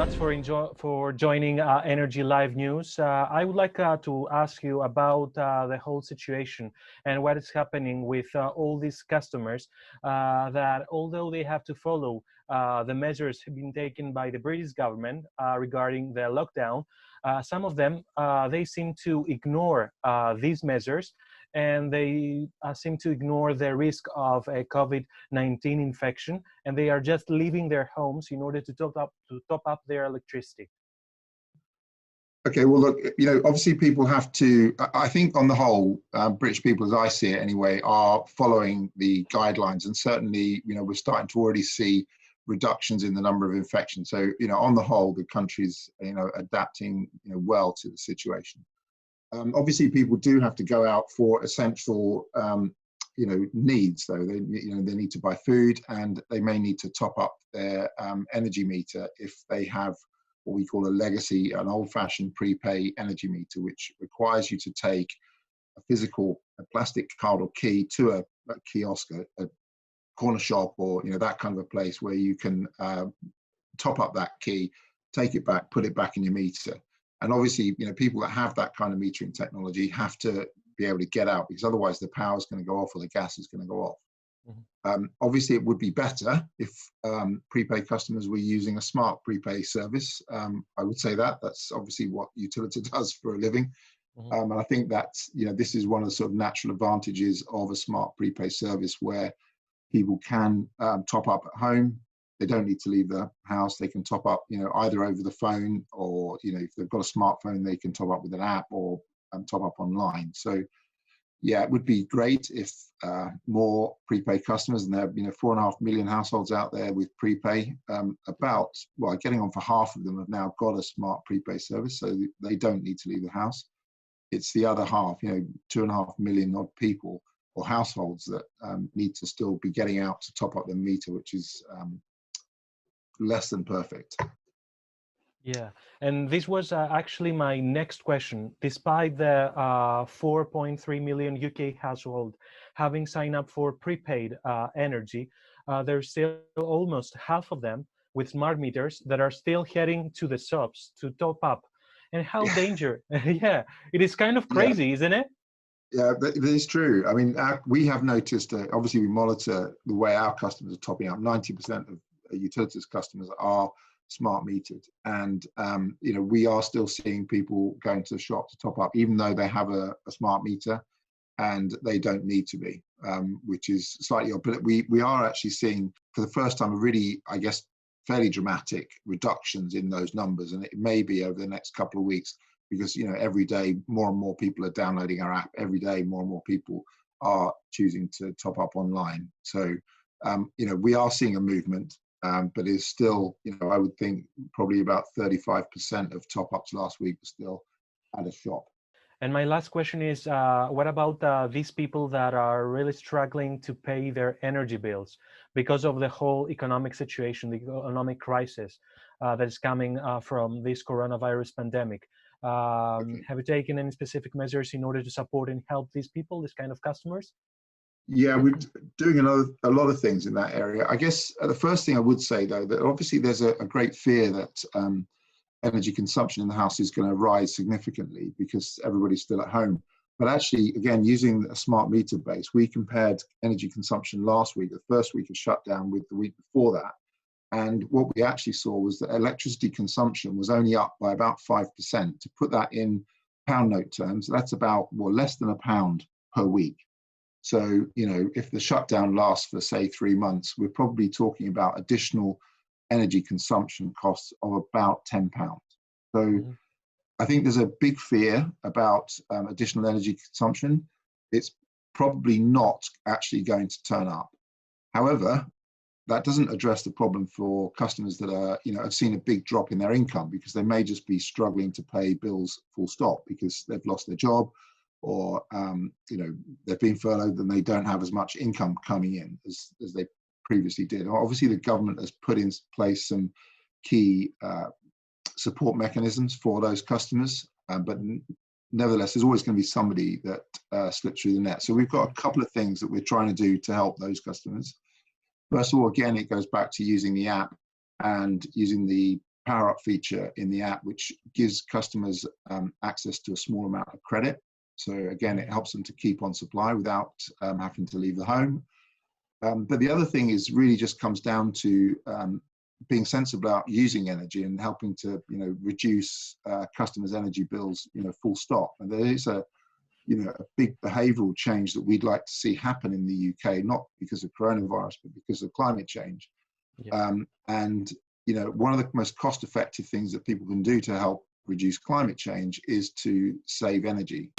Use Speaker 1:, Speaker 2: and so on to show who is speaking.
Speaker 1: much for joining Energy Live News. I would like to ask you about the whole situation and what is happening with all these customers that although they have to follow the measures have been taken by the British government regarding the lockdown, some of them, they seem to ignore these measures, and they seem to ignore the risk of a COVID-19 infection, and they are just leaving their homes in order to top up their electricity.
Speaker 2: Okay, well, look, obviously people have to, I think on the whole, British people, as I see it anyway, are following the guidelines, and certainly, we're starting to already see reductions in the number of infections. So, on the whole, the country's, adapting, well to the situation. Obviously, people do have to go out for essential, needs. Though they need to buy food, and they may need to top up their energy meter if they have what we call a legacy, an old-fashioned prepay energy meter, which requires you to take a plastic card or key to a kiosk, a corner shop, or that kind of a place where you can top up that key, take it back, put it back in your meter. And obviously, people that have that kind of metering technology have to be able to get out, because otherwise the power is going to go off or the gas is going to go off. Mm-hmm. Obviously, it would be better if prepaid customers were using a smart prepay service. I would say that's obviously what Utilita does for a living. Mm-hmm. And I think that's, this is one of the sort of natural advantages of a smart prepay service, where people can top up at home. They don't need to leave the house. They can top up, either over the phone, or, if they've got a smartphone, they can top up with an app, or top up online. So, yeah, it would be great if more prepaid customers, and there are 4.5 million households out there with prepay. Getting on for half of them have now got a smart prepay service, so they don't need to leave the house. It's the other half, 2.5 million odd people or households that need to still be getting out to top up their meter, which is less than perfect.
Speaker 1: Yeah, and this was actually my next question. Despite the 4.3 million UK household having signed up for prepaid energy, there's still almost half of them with smart meters that are still heading to the shops to top up. And how dangerous? Yeah, it is kind of crazy, isn't it?
Speaker 2: Yeah, it is true. I mean, we have noticed, obviously we monitor the way our customers are topping up. 90% of Utilita's customers are smart metered, and we are still seeing people going to the shop to top up, even though they have a smart meter and they don't need to be, which is slightly odd. But we are actually seeing, for the first time, a really, I guess, fairly dramatic reductions in those numbers, and it may be over the next couple of weeks, because every day more and more people are downloading our app. Every day more and more people are choosing to top up online. So we are seeing a movement, but it's still, I would think probably about 35% of top ups last week were still at a shop.
Speaker 1: And my last question is, what about these people that are really struggling to pay their energy bills because of the whole economic situation, the economic crisis that is coming from this coronavirus pandemic? Have you taken any specific measures in order to support and help these people, this kind of customers?
Speaker 2: Yeah, we're doing a lot of things in that area. I guess the first thing I would say, though, that obviously there's a great fear that energy consumption in the house is going to rise significantly because everybody's still at home. But actually, again, using a smart meter base, we compared energy consumption last week, the first week of shutdown, with the week before that. And what we actually saw was that electricity consumption was only up by about 5%. To put that in pound note terms, that's about less than £1 per week. So, if the shutdown lasts for, say, 3 months, we're probably talking about additional energy consumption costs of about £10. So I think there's a big fear about additional energy consumption. It's probably not actually going to turn up. However, that doesn't address the problem for customers that are, have seen a big drop in their income, because they may just be struggling to pay bills full stop because they've lost their job, or they've been furloughed and they don't have as much income coming in as they previously did. Obviously, the government has put in place some key support mechanisms for those customers, but nevertheless, there's always going to be somebody that slips through the net. So we've got a couple of things that we're trying to do to help those customers. First of all, again, it goes back to using the app and using the power up feature in the app, which gives customers access to a small amount of credit. So again, it helps them to keep on supply without having to leave the home. But the other thing is really just comes down to being sensible about using energy and helping to, reduce customers' energy bills, full stop. And there is a big behavioural change that we'd like to see happen in the UK, not because of coronavirus, but because of climate change.
Speaker 1: Yeah.
Speaker 2: And one of the most cost-effective things that people can do to help reduce climate change is to save energy.